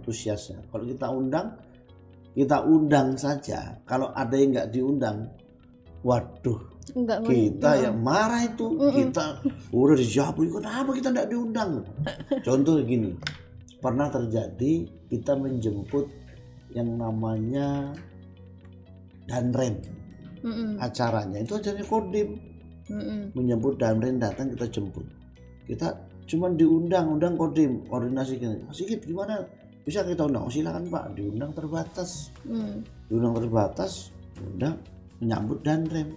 antusiasnya. Kalau kita undang saja. Kalau ada yang nggak diundang, waduh, kita yang marah itu. Kita udah dijawab, kenapa kita nggak diundang? Contoh gini, pernah terjadi kita menjemput yang namanya Danrem. Acaranya itu acaranya Kodim. Menjemput Danrem datang, kita jemput. Kita cuman diundang Kodim, koordinasi gini. Sigit gimana? Bisa kita undang? Oh, silakan Pak, diundang terbatas. Diundang terbatas, undang menyambut Danrem.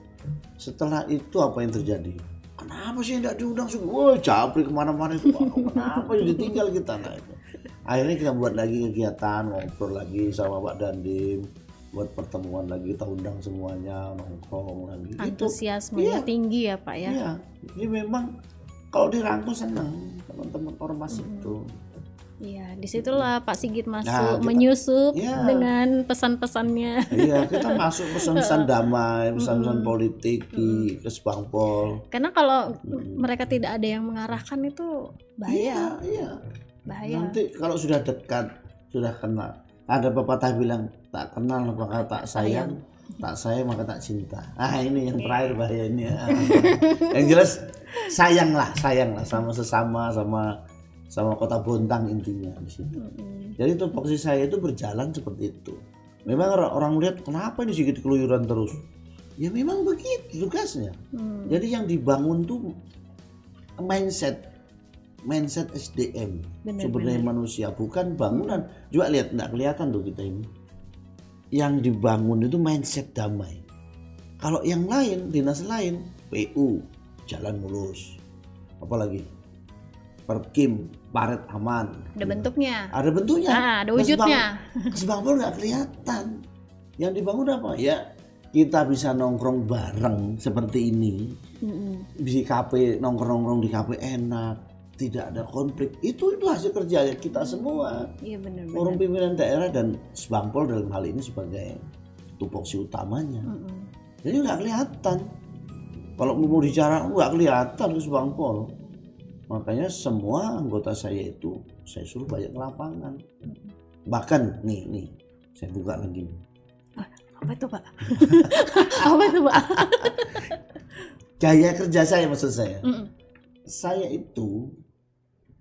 Setelah itu apa yang terjadi? Kenapa sih tidak diundang? Wah, capri kemana-mana itu. Kenapa ditinggal kita? Nah, itu. Akhirnya kita buat lagi kegiatan, ngobrol lagi sama Pak Dandim, buat pertemuan lagi, kita undang semuanya, nongkrong lagi. Antusiasmenya tinggi ya Pak ya? Iya, ini memang kalau dirangkul senang teman-teman ormas itu. Iya, disitulah Pak Sigit masuk, menyusup dengan pesan-pesannya. Iya, kita masuk pesan-pesan damai, pesan-pesan politik di Kesbangpol. Karena kalau mereka tidak ada yang mengarahkan itu bahaya. Iya. Bahaya. Nanti kalau sudah dekat, sudah kenal. Ada pepatah bilang, tak kenal maka tak sayang, tak sayang maka tak cinta. Ini yang terakhir bahaya ini. Yang jelas sayanglah sama sesama, sama Kota Bontang intinya di situ. Jadi tupoksi saya itu berjalan seperti itu. Memang orang melihat kenapa ini Sigit keluyuran terus. Ya memang begitu tugasnya. Jadi yang dibangun tuh mindset SDM, sumber daya manusia, bukan bangunan. Juga lihat, nggak kelihatan tuh kita ini. Yang dibangun itu mindset damai. Kalau yang lain, dinas lain, PU, jalan mulus. Apalagi Perkim, paret aman. Ada bentuknya. Ada bentuknya. Ada wujudnya. Kesbangpol nggak kelihatan. Yang dibangun apa? Ya kita bisa nongkrong bareng seperti ini. Di kafe, nongkrong di kafe enak. Tidak ada konflik, itu hasil kerja kita semua. Iya benar. Orang pimpinan daerah dan Kesbangpol dalam hal ini sebagai tupoksi utamanya. Jadi nggak kelihatan. Kalau mau bicara nggak kelihatan Kesbangpol. Makanya semua anggota saya itu saya suruh banyak ke lapangan. Bahkan nih, saya buka lagi nih. Apa itu Pak? Apa itu Pak? Gaya kerja saya maksud saya. Saya itu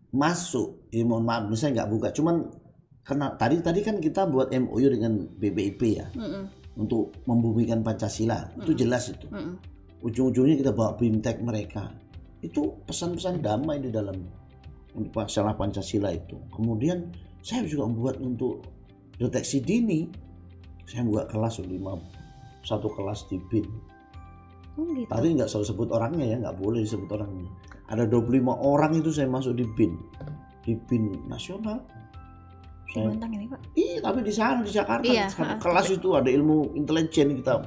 masuk, mohon maaf, misalnya nggak buka, cuman karena tadi kan kita buat MOU dengan BPIP ya, untuk membumikan Pancasila, itu jelas itu. Ujung-ujungnya kita bawa BIMTEK mereka, itu pesan-pesan damai di dalam untuk masalah Pancasila itu. Kemudian saya juga membuat untuk deteksi dini, saya buat kelas satu kelas di BIN. Gitu. Tadi nggak usah sebut orangnya ya, nggak boleh disebut orangnya. Ada 25 orang itu saya masuk di BIN nasional. Di Bontang ini Pak? Iya, tapi di sana di Jakarta kelas itu ada ilmu intelijen kita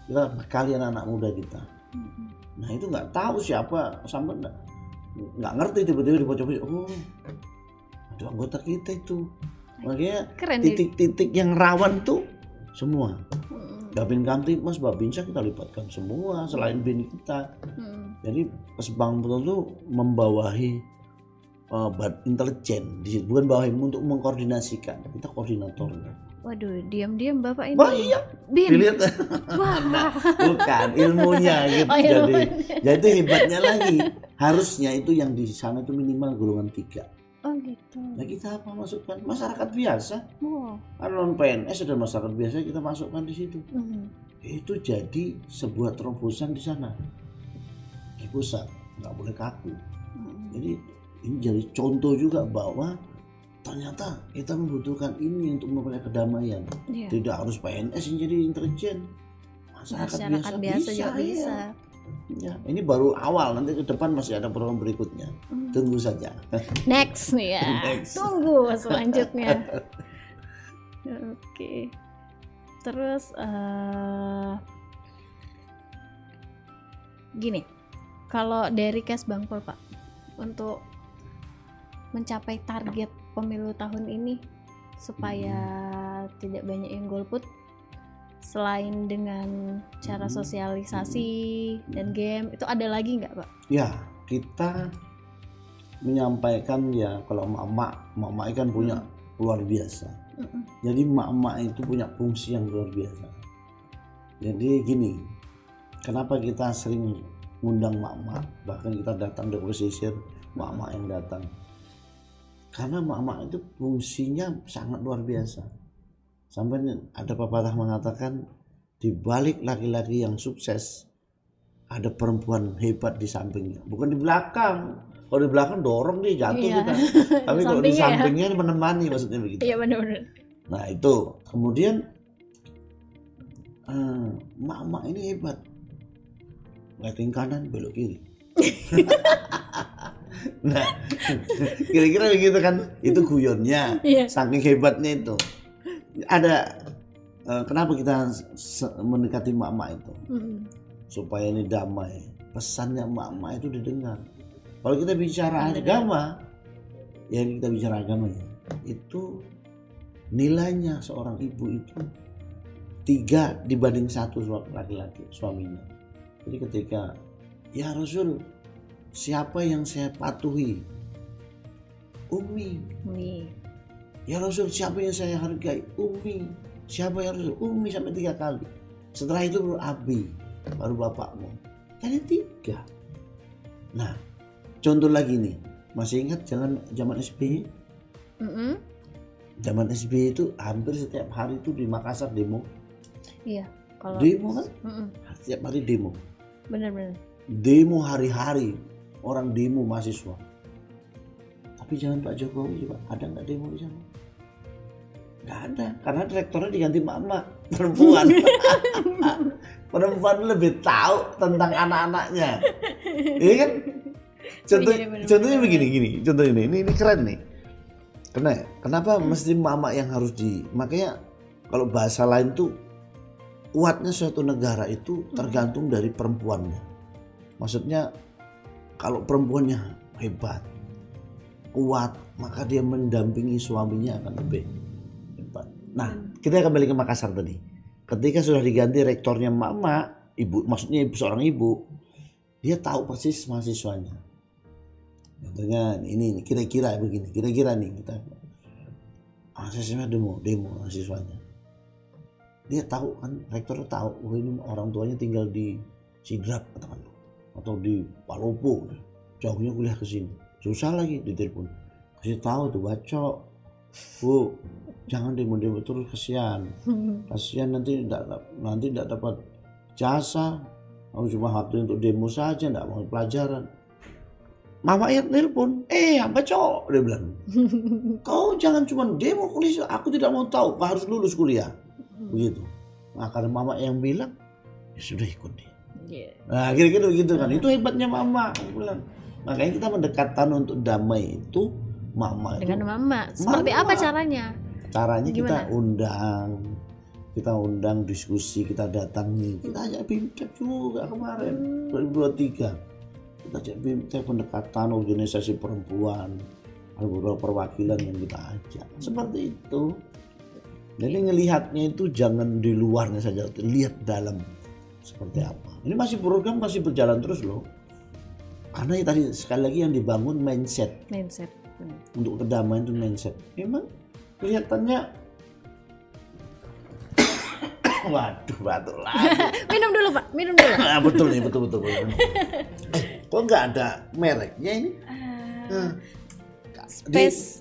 bekali anak-anak muda kita. Nah itu nggak tahu siapa, sampai nggak ngerti, tiba-tiba dibocor-bocor, oh ada anggota kita itu. Makanya titik-titik yang rawan tuh semua. Babin Kamtipmas, Babinsa kita libatkan semua selain BIN kita. Jadi Kesbangpol itu membawahi intelijen, bukan bawahi untuk mengkoordinasikan. Kita koordinatornya. Waduh, diam-diam Bapak ini. Wah iya, BIN. Dilihat. Nah, bukan ilmunya gitu. Jadi hebatnya lagi. Harusnya itu yang di sana itu minimal golongan 3. Oh gitu. Nah kita apa masukkan masyarakat biasa. Non PNS dan masyarakat biasa kita masukkan di situ. Itu jadi sebuah terobosan di sana. Di pusat nggak boleh kaku. Jadi ini jadi contoh juga bahwa ternyata kita membutuhkan ini untuk memperoleh kedamaian. Tidak harus PNS yang jadi intelijen. Masyarakat biasa juga bisa. Ya, ini baru awal, nanti ke depan masih ada program berikutnya. Tunggu saja. Next nih ya. Tunggu selanjutnya. Oke. Terus gini, kalau dari Kesbangpol Pak, untuk mencapai target pemilu tahun ini supaya tidak banyak yang golput, selain dengan cara sosialisasi dan game, itu ada lagi nggak Pak? Ya, kita menyampaikan ya, kalau emak kan punya luar biasa. Jadi emak-emak itu punya fungsi yang luar biasa. Jadi gini, kenapa kita sering ngundang emak-emak, bahkan kita datang di pesisir, emak-emak yang datang. Karena emak-emak itu fungsinya sangat luar biasa. Sampai ada pepatah mengatakan, di balik laki-laki yang sukses ada perempuan hebat di sampingnya, bukan di belakang. Kalau di belakang dorong dia jatuh kita. Tapi kalau di sampingnya menemani, maksudnya begitu. Iya benar-benar. Nah itu, kemudian emak-emak ini hebat. Lighting kanan, belok kiri. Nah, kira-kira begitu kan? Itu guyonnya, saking hebatnya itu. Ada kenapa kita mendekati emak-emak itu? Supaya ini damai. Pesannya emak-emak itu didengar. Kalau kita bicara agama, ya kita bicara agama ya, itu nilainya seorang ibu itu 3 dibanding 1 laki-laki suaminya. Jadi ketika ya Rasul, siapa yang saya patuhi? Umi. Ya Rasul, siapa yang saya hargai? Umi. Siapa yang Rasul? Umi sampai 3 kali. Setelah itu baru Abi, baru bapakmu. Jadi 3. Nah, contoh lagi nih, masih ingat zaman SBY? Zaman SBY itu hampir setiap hari itu di Makassar demo. Iya. Kalau demo kan? Setiap hari demo. Benar-benar. Demo hari-hari, orang demo mahasiswa. Tapi zaman Pak Jokowi coba, ada nggak demo di sana? Nggak ada, karena direkturnya diganti emak-emak perempuan. Perempuan lebih tahu tentang anak-anaknya, iya kan? Contohnya begini, contoh ini keren nih. Kenapa mesti mama yang harus makanya kalau bahasa lain tuh kuatnya suatu negara itu tergantung dari perempuannya. Maksudnya kalau perempuannya hebat, kuat, maka dia mendampingi suaminya akan lebih hebat. Nah, kita kembali ke Makassar tadi. Ketika sudah diganti rektornya mama, ibu, maksudnya seorang ibu, dia tahu persis mahasiswanya. Contohnya ini kira-kira begini, kira-kira nih kita mahasiswanya demo mahasiswanya. Dia tahu kan, rektor tahu, oh ini orang tuanya tinggal di Sidrap katakan, atau di Palopo, jauhnya kuliah ke sini, susah lagi ditelepon, kasih tahu tuh bacok, Bu, jangan demo terus, kasihan nanti tidak dapat jasa, aku cuma waktu untuk demo saja, tidak mau pelajaran. Mama ya telepon, apa cok? Dia bilang, kau jangan cuma demo kuliah, aku tidak mau tahu, kau harus lulus kuliah. Begitu. Nah karena mama yang bilang, ya sudah ikut dia. Nah kira-kira begitu kan, itu hebatnya mama. Aku bilang. Makanya kita mendekatkan untuk damai itu mama. Dengan mama, seperti apa caranya? Caranya gimana? Kita undang diskusi, kita datangi, kita ajak BIMTEK juga kemarin 2023. Kita ajak BIMTEK pendekatan organisasi perempuan, ada beberapa perwakilan yang kita ajak. Seperti itu. Jadi ngelihatnya itu jangan di luarnya saja, lihat dalam seperti apa. Ini program masih berjalan terus loh. Karena tadi sekali lagi yang dibangun mindset. Untuk kedamaian itu mindset. Memang kelihatannya waduh batuk lagi. Minum dulu Pak, minum dulu. Betul nih, betul. Kok nggak ada mereknya ini? Khusus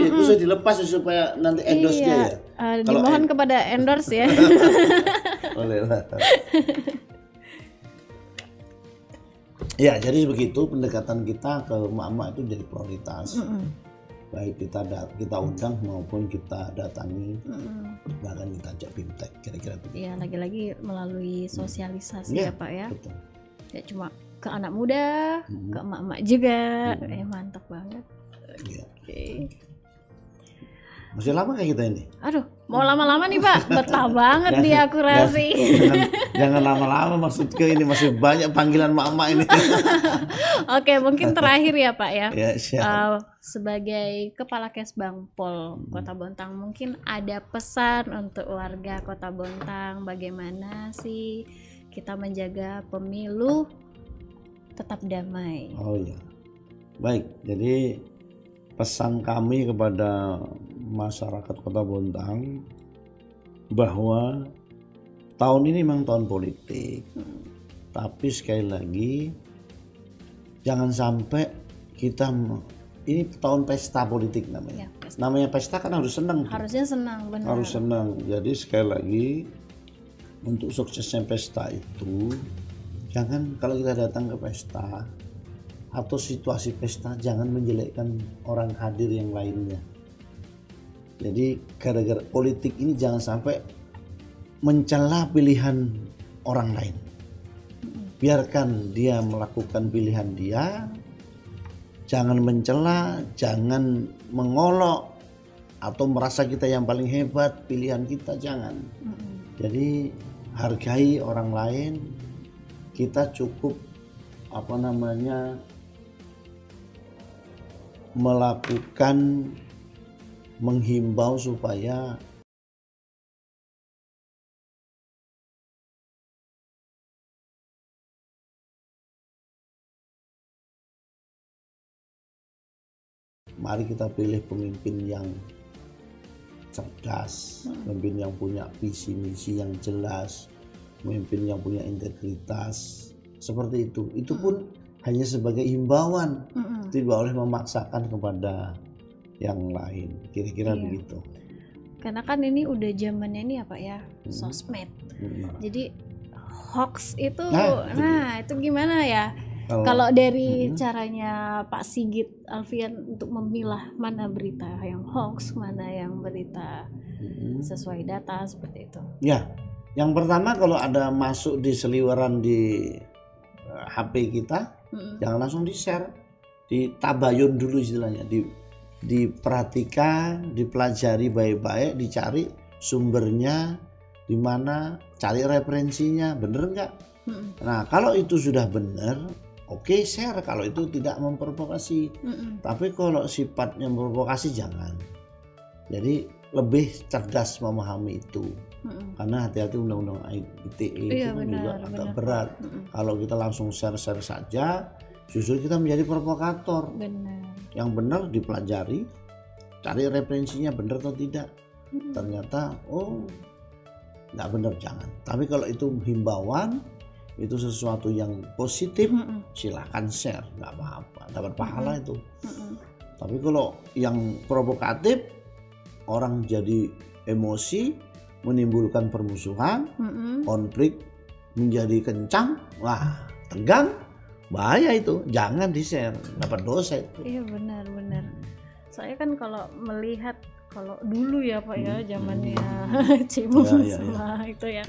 khusus dilepas supaya nanti endorse-nya ya. Dimohon kepada endorse ya. Boleh lah. Ya, jadi begitu pendekatan kita ke emak-emak itu jadi prioritas. Baik kita undang maupun kita datangi, bahkan kita ajak BIMTEK, kira-kira begitu. Iya, lagi-lagi melalui sosialisasi ya Pak ya. Betul. Ya cuma ke anak muda, ke emak-emak juga. Mantap banget. Iya. Okay. Masih lama kayak kita ini? Aduh, mau lama-lama nih Pak, betah banget di akurasi. Jangan lama-lama, maksudku ini masih banyak panggilan mak-mak ini. Oke, mungkin terakhir ya Pak ya. Sebagai Kepala Kesbang Pol Kota Bontang, mungkin ada pesan untuk warga Kota Bontang, bagaimana sih kita menjaga pemilu tetap damai? Oh iya, baik. Jadi pesan kami kepada masyarakat Kota Bontang bahwa tahun ini memang tahun politik. Tapi sekali lagi jangan sampai kita, ini tahun pesta politik namanya. Namanya pesta kan harus senang. Harusnya senang, benar. Harus senang. Jadi sekali lagi untuk suksesnya pesta itu, jangan kalau kita datang ke pesta atau situasi pesta jangan menjelekkan orang hadir yang lainnya. Jadi gara-gara politik ini jangan sampai mencela pilihan orang lain. Biarkan dia melakukan pilihan dia, jangan mencela, jangan mengolok atau merasa kita yang paling hebat pilihan kita, jangan. Jadi hargai orang lain, kita cukup melakukan menghimbau supaya mari kita pilih pemimpin yang cerdas, pemimpin yang punya visi misi yang jelas, pemimpin yang punya integritas, seperti itu. Itu pun hanya sebagai himbauan, tidak boleh memaksakan kepada yang lain, kira-kira begitu. Karena kan ini udah zamannya ini apa ya, sosmed. Jadi hoax itu, itu gimana ya? Kalau dari caranya Pak Sigit Alfian untuk memilah mana berita yang hoax, mana yang berita sesuai data, seperti itu. Ya, yang pertama kalau ada masuk di seliweran di HP kita, jangan langsung di-share, ditabayun dulu istilahnya, diperhatikan, dipelajari baik-baik, dicari sumbernya di mana, cari referensinya, bener nggak? Nah kalau itu sudah bener, oke, share kalau itu tidak memprovokasi. Tapi kalau sifatnya memprovokasi jangan. Jadi lebih cerdas memahami itu. Karena hati-hati undang-undang ITE itu kan juga agak berat. Kalau kita langsung share-share saja, justru kita menjadi provokator. Yang benar dipelajari, cari referensinya benar atau tidak. Ternyata nggak benar, jangan. Tapi kalau itu himbauan, itu sesuatu yang positif, silahkan share, nggak apa-apa, dapat pahala itu. Tapi kalau yang provokatif, orang jadi emosi, menimbulkan permusuhan, konflik menjadi kencang, wah tegang, bahaya itu, jangan di-share, dapat dosa itu. Iya benar. Soalnya kan kalau melihat, kalau dulu ya Pak ya, zamannya Cimung sama itu ya.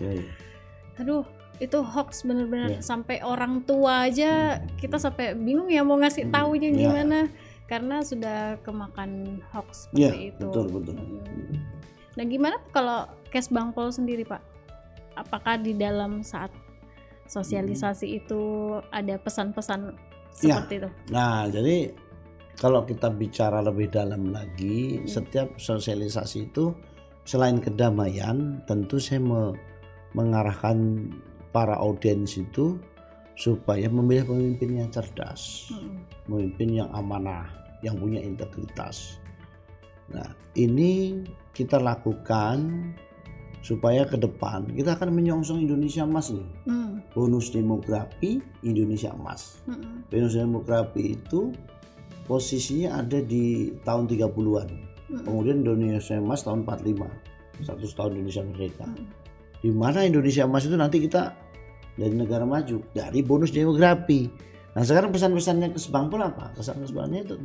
Aduh, itu hoax bener-bener sampai orang tua aja kita sampai bingung ya mau ngasih taunya gimana, karena sudah kemakan hoax seperti itu. Betul. Nah gimana kalau Kes Bangpol sendiri Pak? Apakah di dalam saat sosialisasi itu ada pesan-pesan seperti itu? Nah jadi kalau kita bicara lebih dalam lagi, setiap sosialisasi itu selain kedamaian, tentu saya mengarahkan para audiens itu supaya memilih pemimpin yang cerdas, pemimpin yang amanah, yang punya integritas. Nah ini kita lakukan supaya ke depan kita akan menyongsong Indonesia Emas nih. Bonus demografi Indonesia Emas. Bonus demografi itu posisinya ada di tahun 30-an. Kemudian Indonesia Emas tahun 45, 100 tahun Indonesia Merdeka. Di mana Indonesia Emas itu nanti kita dari negara maju dari bonus demografi. Nah sekarang pesan-pesannya Kes Bangpol apa? Pesan-pesannya itu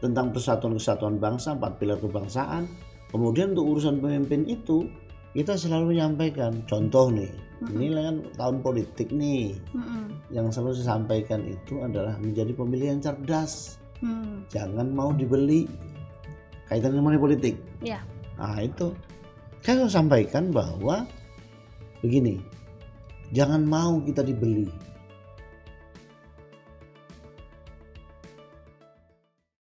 tentang persatuan bangsa, 4 pilar kebangsaan. Kemudian untuk urusan pemimpin itu kita selalu menyampaikan, contoh nih, ini kan tahun politik nih, yang selalu saya sampaikan itu adalah menjadi pemilih yang cerdas, jangan mau dibeli, kaitan dengan money politik. Nah itu saya sampaikan bahwa begini, jangan mau kita dibeli.